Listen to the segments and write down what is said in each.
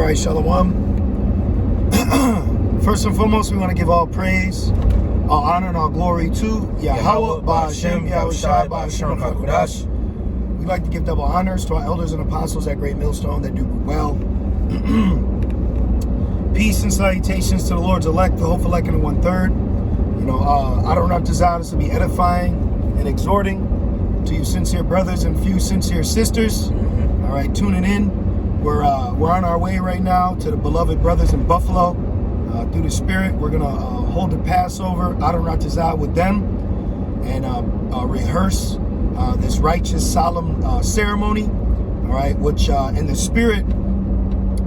right, Shalom. First and foremost, we want to give all praise, all honor, and all glory to Yahawashi, Ba'ashem, Yahawashi, Ba'ashem, HaKodash. We'd like to give double honors to our elders and apostles at Great Millstone that do well. Peace and salutations to the Lord's elect, the hopeful elect, and the 1/3. I don't have desires to be edifying and exhorting to you sincere brothers and few sincere sisters. All right, tuning in. We're on our way right now to the beloved brothers in Buffalo. Through the Spirit, we're gonna hold the Passover Adoratazah with them and rehearse this righteous, solemn ceremony. All right, which in the Spirit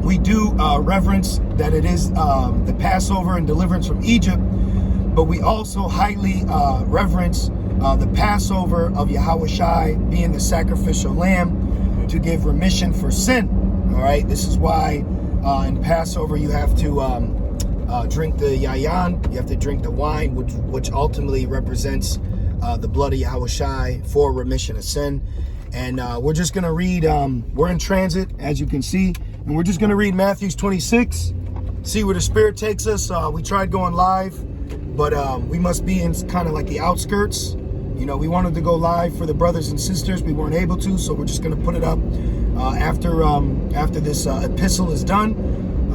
we do reverence that it is the Passover and deliverance from Egypt, but we also highly reverence the Passover of Yahawashi being the sacrificial lamb to give remission for sin. All right, this is why in Passover you have to drink the yayan, you have to drink the wine, which ultimately represents the blood of Yahawashi for remission of sin. And we're just going to read, we're in transit, as you can see, and we're just going to read Matthew 26, see where the Spirit takes us. We tried going live, but we must be in kind of like the outskirts. We wanted to go live for the brothers and sisters. We weren't able to, so we're just going to put it up after this epistle is done.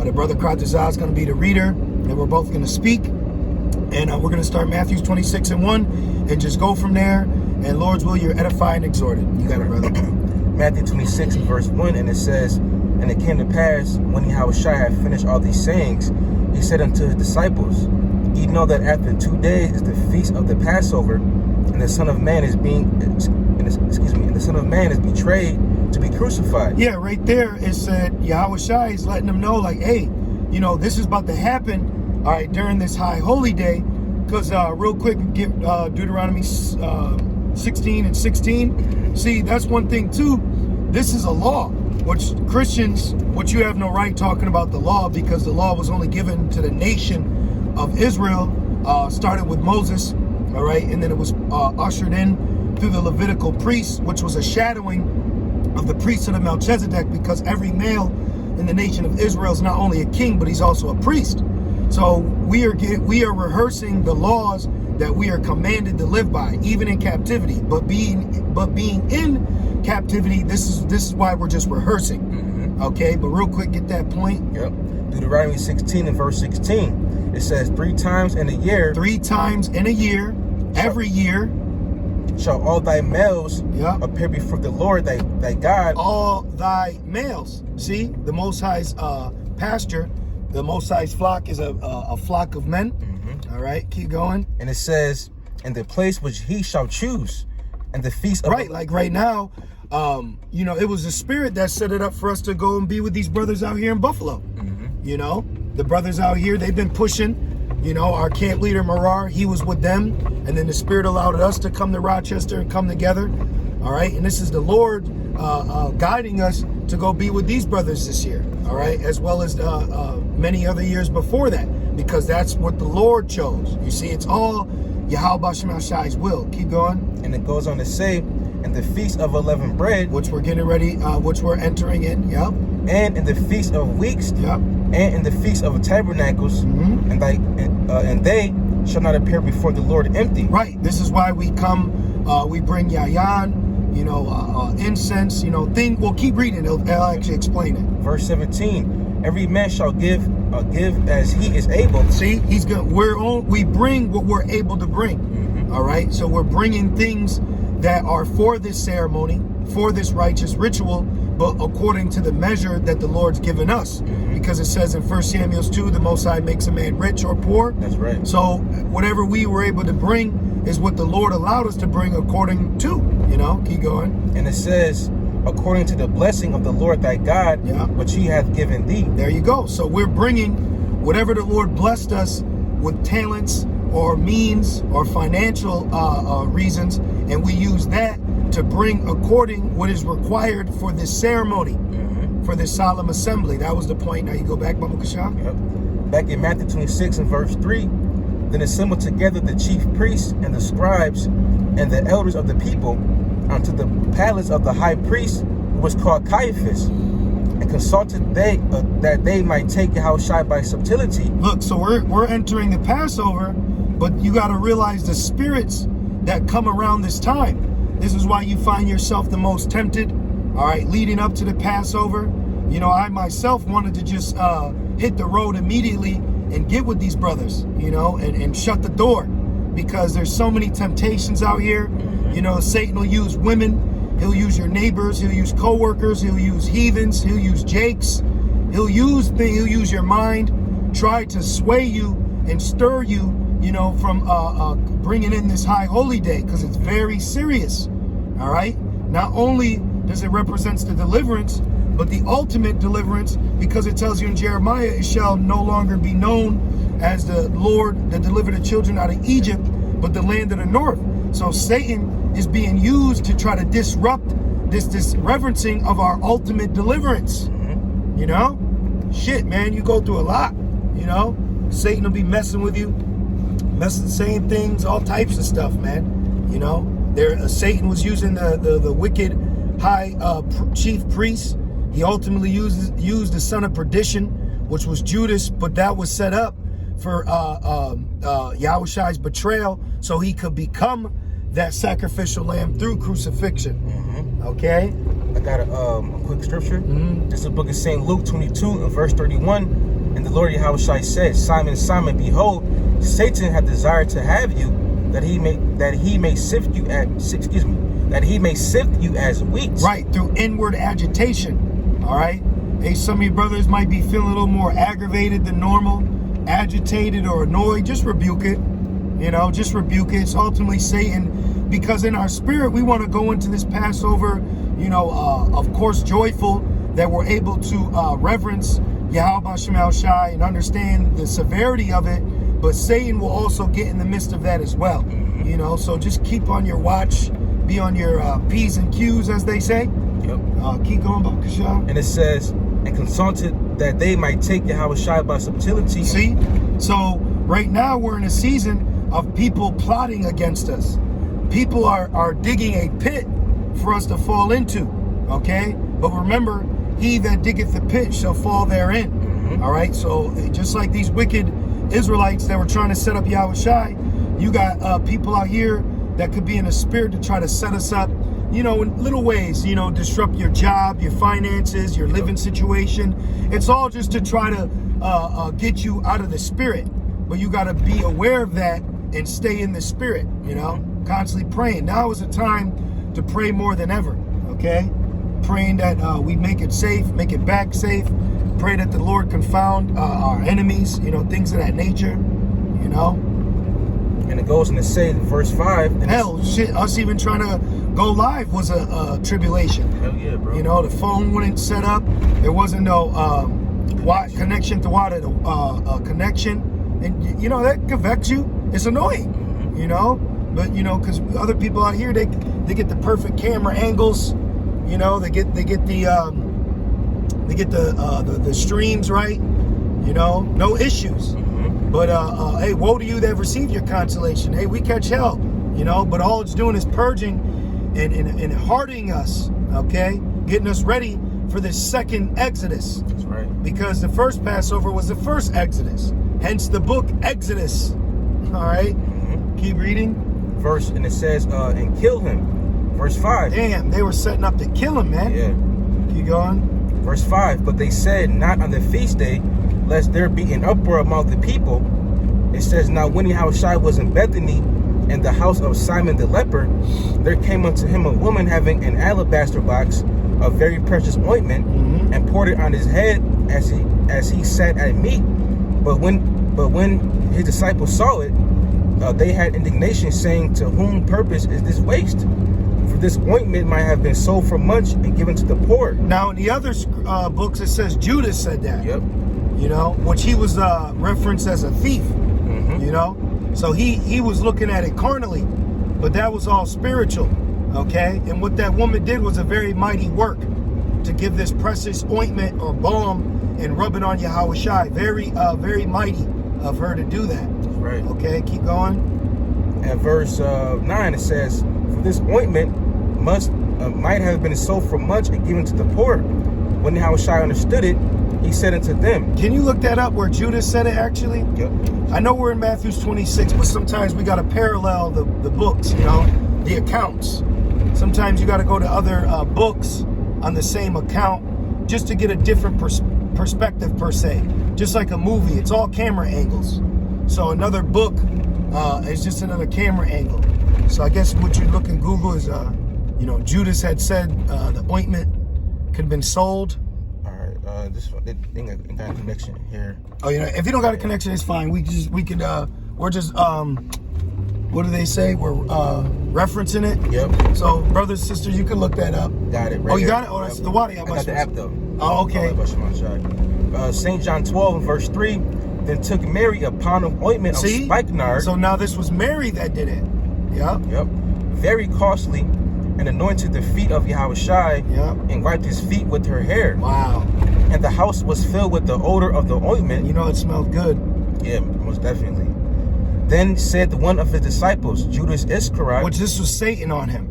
The brother Kratazah is going to be the reader, and we're both going to speak. And we're going to start Matthew 26 and 1 and just go from there. And Lord's will, you're edified and exhorted. You got it, brother. Matthew 26 and verse 1, and it says, "And it came to pass, when Yahawashi had finished all these sayings, he said unto his disciples, Ye know that after 2 days is the feast of the Passover, and the Son of Man is betrayed to be crucified." Yeah, right there it said Yahawashi is letting them know, like, hey, this is about to happen, all right, during this high holy day. Because real quick, give Deuteronomy 16 and 16. See, that's one thing too. This is a law, which Christians, which you have no right talking about the law, because the law was only given to the nation of Israel, started with Moses, all right, and then it was ushered in through the Levitical priests, which was a shadowing of the priesthood of Melchizedek, because every male in the nation of Israel is not only a king, but he's also a priest. So we are rehearsing the laws that we are commanded to live by, even in captivity. But being in captivity, this is why we're just rehearsing. Okay, but real quick, get that point. Yep. Deuteronomy 16 and verse 16. It says, 3 times in a year. 3 times in a year, every year, shall all thy males appear before the Lord thy God. All thy males. See, the Most High's pasture, the Most High's flock is a flock of men. All right, keep going. And it says, in the place which he shall choose, and the feast of... Right, like right now, it was the Spirit that set it up for us to go and be with these brothers out here in Buffalo. The brothers out here, they've been pushing. Our camp leader, Marar, he was with them. And then the Spirit allowed us to come to Rochester and come together. All right. And this is the Lord guiding us to go be with these brothers this year. All right. As well as many other years before that, because that's what the Lord chose. You see, it's all Yahawashi will. Keep going. And it goes on to say, in the feast of unleavened bread, which we're getting ready, which we're entering in. Yep. And in the feast of weeks. Yep. And in the feast of tabernacles, and they shall not appear before the Lord empty. Right. This is why we come. We bring yayan, incense. Well, keep reading. It'll actually explain it. Verse 17. Every man shall give as he is able. See, he's good. We bring what we're able to bring. All right. So we're bringing things that are for this ceremony, for this righteous ritual, but according to the measure that the Lord's given us. Because it says in 1 Samuel 2, the Most High makes a man rich or poor. That's right. So whatever we were able to bring is what the Lord allowed us to bring according to, keep going. And it says, according to the blessing of the Lord thy God, which he hath given thee. There you go. So we're bringing whatever the Lord blessed us with, talents or means or financial reasons, and we use that to bring according what is required for this ceremony, for this solemn assembly. That was the point. Now you go back, Baba Kasha. Yep. Back in Matthew 26 and verse 3, then assembled together the chief priests and the scribes and the elders of the people unto the palace of the high priest, who was called Caiaphas. and consulted they that they might take Yahawashi by subtlety. Look, so we're entering the Passover, but you got to realize the spirits that come around this time. This is why you find yourself the most tempted, all right, leading up to the Passover. You know, I myself wanted to just hit the road immediately and get with these brothers, you know, and shut the door, because there's so many temptations out here. You know, Satan will use women, he'll use your neighbors, he'll use co-workers, he'll use heathens, he'll use jakes, he'll use your mind, try to sway you and stir you, you know, from bringing in this high holy day, because it's very serious. All right, not only does it represent the deliverance, but the ultimate deliverance, because it tells you in Jeremiah, it shall no longer be known as the Lord that delivered the children out of Egypt, but the land of the north. So Satan is being used to try to disrupt this reverencing of our ultimate deliverance. You know, shit, man, you go through a lot. You know, Satan will be messing with you, saying things, all types of stuff, man. You know, Satan was using the wicked high chief priest. He ultimately used the son of perdition, which was Judas, but that was set up for Yahushua's betrayal, so he could become that sacrificial lamb through crucifixion. Okay? I got a quick scripture. This is the book of St. Luke 22 and verse 31. And the Lord Yahawashi said, Simon, Simon, behold, Satan hath desired to have you, that he may sift you as wheat. Right, through inward agitation. All right? Hey, some of you brothers might be feeling a little more aggravated than normal, agitated or annoyed. Just rebuke it. You know, just rebuke it. It's ultimately Satan, because in our spirit, we want to go into this Passover, you know, of course, joyful that we're able to reverence Yahawashi and understand the severity of it. But Satan will also get in the midst of that as well. You know, so just keep on your watch, be on your P's and Q's, as they say. Yep. Keep going, Bakasha. And it says, and consulted that they might take Yahawashi by subtlety. See? So right now we're in a season of people plotting against us. People are digging a pit for us to fall into. Okay? But remember, he that diggeth the pit shall fall therein. All right? So just like these wicked Israelites that were trying to set up Yahawashi, you got people out here that could be in a spirit to try to set us up, you know, in little ways, you know, disrupt your job, your finances, your living situation. It's all just to try to get you out of the spirit. But you got to be aware of that and stay in the spirit, you know, constantly praying. Now is the time to pray more than ever, okay? Praying that we make it safe, make it back safe. Pray that the Lord confound our enemies, you know, things of that nature, you know. And it goes on to say in verse 5. Hell, shit, us even trying to go live was a tribulation. Hell yeah, bro. You know, the phone wouldn't set up. There wasn't no connection to water, connection. And, you know, that can vex you. It's annoying, you know. But, you know, because other people out here, they get the perfect camera angles. You know, they get the streams right. You know, no issues. But hey, woe to you that received your consolation. Hey, we catch hell, you know, but all it's doing is purging and hardening us, okay? Getting us ready for this second Exodus. That's right. Because the first Passover was the first Exodus. Hence the book Exodus. All right? Keep reading. And it says, and kill him. Verse 5. Damn, they were setting up to kill him, man. Yeah. Keep going. Verse 5. But they said, not on the feast day, lest there be an uproar among the people. It says, now when Yahawashi was in Bethany, in the house of Simon the leper, there came unto him a woman having an alabaster box of very precious ointment, and poured it on his head as he sat at meat. But when his disciples saw it, they had indignation, saying, to whom purpose is this waste? For this ointment might have been sold for much and given to the poor. Now in the other books it says Judas said that. Yep. You know, which he was referenced as a thief. You know, so he was looking at it carnally, but that was all spiritual. Okay, and what that woman did was a very mighty work to give this precious ointment or balm and rub it on Yahawashi. Very mighty of her to do that. Right. Okay, keep going. At verse 9 it says, for this ointment might have been sold for much and given to the poor. when Yahawashi understood it, he said unto them. Can you look that up where Judas said it actually? Yep. I know we're in Matthew 26, but sometimes we got to parallel the books, you know, the accounts. Sometimes you got to go to other books on the same account just to get a different perspective per se. Just like a movie, it's all camera angles. So another book is just another camera angle. So I guess what you look in Google is, you know, Judas had said the ointment could have been sold. All right, this thing ain't got a connection here. Oh, you know, if you don't got a connection, it's fine. We're just what do they say? We're referencing it. Yep. So, brothers and sisters, you can look that up. Got it. Right. Oh, you here. got it? Oh, that's the water. I got the app though. Oh, okay. St. John 12 and verse 3. Then took Mary a pound of ointment of spikenard. So now this was Mary that did it. Yep. Yep. Very costly, and anointed the feet of Yahawashi. Yep. And wiped his feet with her hair. Wow. And the house was filled with the odor of the ointment. You know it smelled good. Yeah, most definitely. Then said one of his disciples, Judas Iscariot. Which this was Satan on him.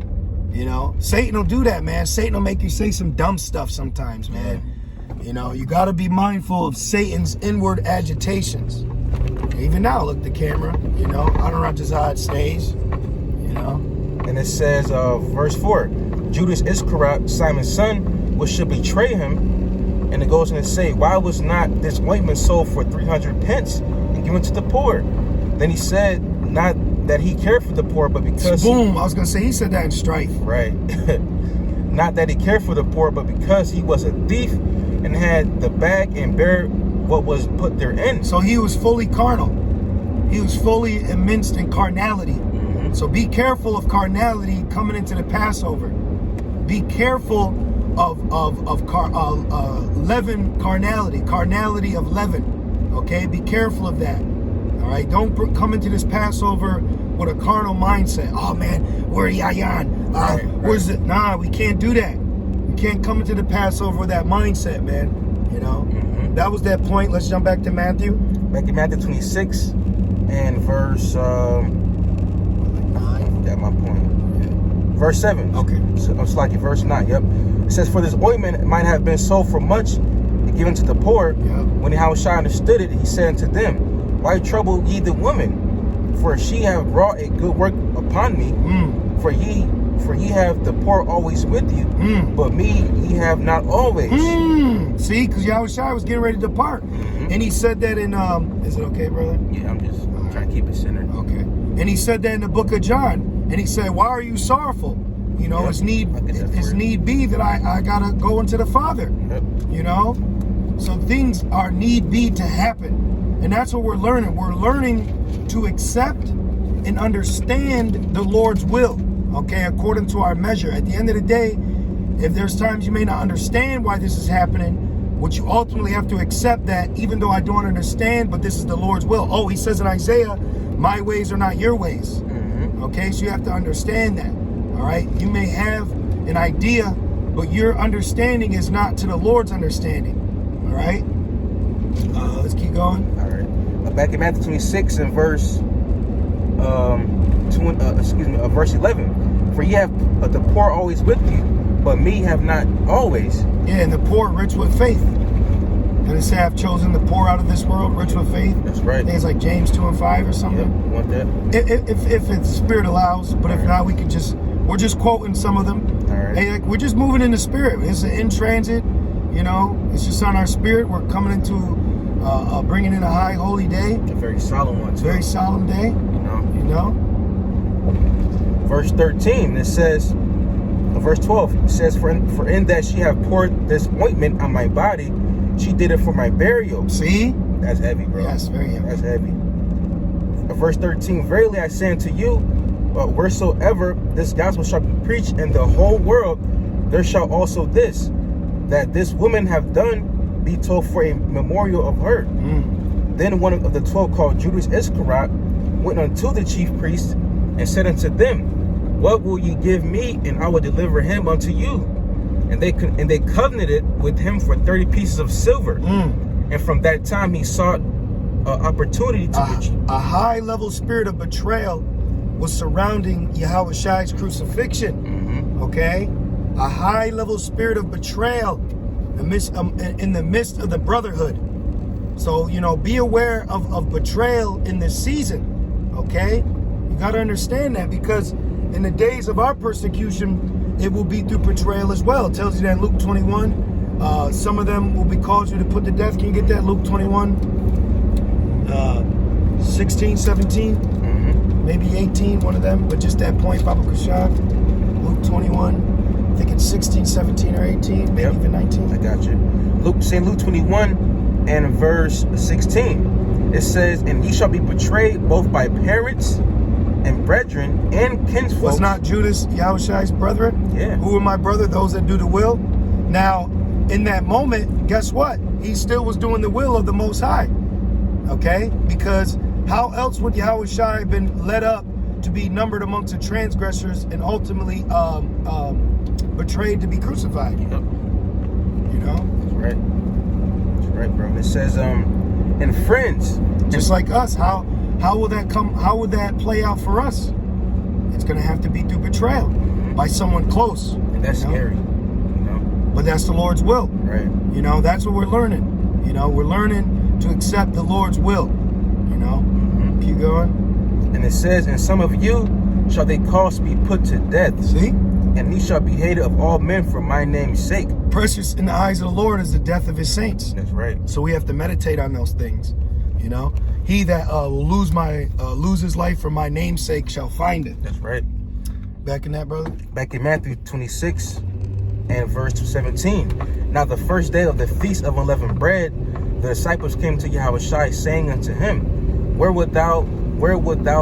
You know, Satan will do that, man. Satan will make you say some dumb stuff sometimes, man. Yeah. You know, you got to be mindful of Satan's inward agitations. Even now, look at the camera. You know, Adoratazad stays. You know. And it says, verse 4, Judas Iscariot, Simon's son, which should betray him. And it goes on to say, why was not this ointment sold for 300 pence and given to the poor? Then he said, not that he cared for the poor, but because... Boom! I was going to say, he said that in strife. Right. Not that he cared for the poor, but because he was a thief and had the bag and bare what was put therein. So he was fully carnal. He was fully immersed in carnality. Mm-hmm. So be careful of carnality coming into the Passover. Be careful of leaven carnality of leaven. Okay? Be careful of that. All right, don't come into this Passover with a carnal mindset. Oh man, where Yayan? Where's it? Nah, we can't do that. We can't come into the Passover with that mindset, man. You know, that was that point. Let's jump back to Matthew. Back in Matthew 26 and verse 9. Got my point. Verse 7. Okay. So it's like verse 9. Yep. It says, for this ointment might have been sold for much and given to the poor. Yep. When Yahawashi understood it, he said unto them, why trouble ye the woman? For she have wrought a good work upon me. For ye have the poor always with you, but me ye have not always. See, because Yahawashi was getting ready to depart. And he said that in, is it okay, brother? Yeah, I'm just trying to keep it centered. Okay. And he said that in the book of John. And he said, why are you sorrowful? You know, it's need be that I gotta go into the Father. Yep. You know? So things are need be to happen. And that's what we're learning. We're learning to accept and understand the Lord's will, okay, according to our measure. At the end of the day, if there's times you may not understand why this is happening, what you ultimately have to accept that even though I don't understand, but this is the Lord's will. Oh, he says in Isaiah, my ways are not your ways. Okay, so you have to understand that, all right? You may have an idea, but your understanding is not to the Lord's understanding, all right? Let's keep going. All right. Back in Matthew 26 and verse verse 11. For ye have the poor always with you, but me have not always. Yeah, and the poor rich with faith. And it say I've chosen the poor out of this world, rich with faith. That's right. I think it's like James 2 and 5 or something. Yep, you want that? If the Spirit allows, but if not, we're just quoting some of them. All right. Hey, like, we're just moving in the Spirit. It's an in transit, you know. It's just on our spirit. We're coming into bringing in a high holy day. A very solemn one too. Very solemn day. You know. Verse 13, it says, verse 12, it says, for in that she have poured this ointment on my body, she did it for my burial. See? That's heavy, bro. Yes, very heavy. That's heavy. Verse 13, verily I say unto you, wheresoever this gospel shall be preached in the whole world, there shall also this, that this woman have done, be told for a memorial of her. Then one of the 12, called Judas Iscariot, went unto the chief priests and said unto them, what will ye give me, and I will deliver him unto you? And they covenanted with him for 30 pieces of silver. And from that time he sought an opportunity to a high level spirit of betrayal was surrounding Yahawashi's crucifixion. Okay, a high level spirit of betrayal in the midst of the brotherhood. So, you know, be aware of betrayal in this season, okay? You got to understand that, because in the days of our persecution, it will be through betrayal as well. It tells you that in Luke 21. Some of them will be caused you to put to death. Can you get that? Luke 21, 16, 17, maybe 18, one of them. But just that point, Baba Kushag. Luke 21, I think it's 16, 17, or 18, maybe even 19. I got you. St. Luke 21 and verse 16. It says, and ye shall be betrayed both by parents and brethren and kinsfolk. Was not Judas Yahawashi's brethren? Yeah. Who were my brother? Those that do the will. Now, in that moment, guess what? He still was doing the will of the Most High. Okay? Because how else would Yahawashi have been led up to be numbered amongst the transgressors and ultimately betrayed to be crucified? Yep. You know? That's right. That's right, bro. It says, and friends. Just like us, how will that come? How would that play out for us? It's going to have to be through betrayal by someone close. And that's scary, you know. But that's the Lord's will. Right. You know, that's what we're learning. You know, we're learning to accept the Lord's will. You know, keep going. And it says, and some of you shall they cause to be put to death. See? And ye shall be hated of all men for my name's sake. Precious in the eyes of the Lord is the death of his saints. That's right. So we have to meditate on those things. You know, he that will lose his life for my name's sake shall find it. That's right. Back in that, brother. Back in Matthew 26 and verse 17. Now the first day of the feast of unleavened bread, the disciples came to Yahawashi, saying unto him, Where would thou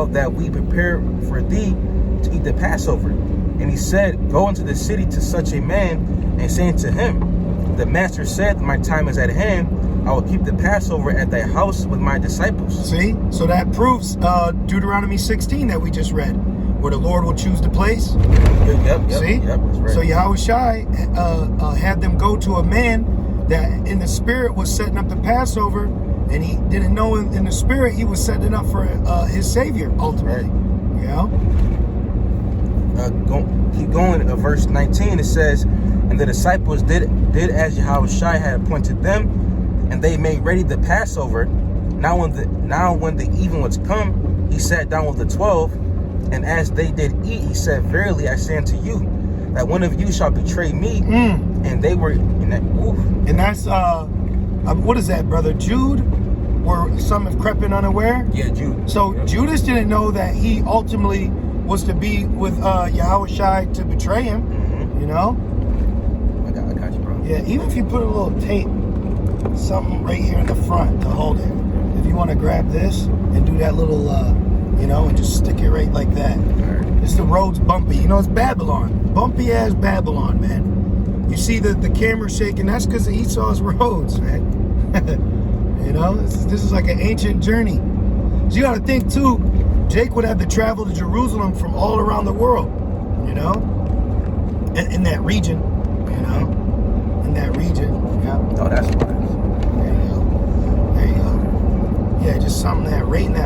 that we prepare for thee to eat the Passover? And he said, Go into the city to such a man, and say unto him, The master said, My time is at hand. I will keep the Passover at thy house with my disciples. See? So that proves Deuteronomy 16 that we just read, where the Lord will choose the place. Yep, See? Yep, that's right. So Yahawashi had them go to a man that in the spirit was setting up the Passover, and he didn't know in the spirit he was setting it up for his Savior, ultimately. Right. You know? Keep going. Verse 19, it says, And the disciples did as Yahawashi had appointed them, and they made ready the Passover. Now when the even was come, he sat down with the 12, and as they did eat, he said, Verily I say unto you, that one of you shall betray me. And they were in that. And that's what is that, brother? Jude, where some have crept in unaware. Yeah, Jude. So Judas didn't know that he ultimately was to be with Yahawashi to betray him. You know. I got you, bro. Yeah, even if you put a little tape, something right here in the front to hold it. If you want to grab this and do that little, you know, and just stick it right like that. Right. It's the road's bumpy. You know, it's Babylon. Bumpy as Babylon, man. You see the camera shaking. That's because of Esau's roads, man. You know, this is like an ancient journey. So you got to think, too, Jake would have to travel to Jerusalem from all around the world, you know, in that region, you know, in that region. Yeah. Oh, that's nice. There you go. Yeah, just something that right in that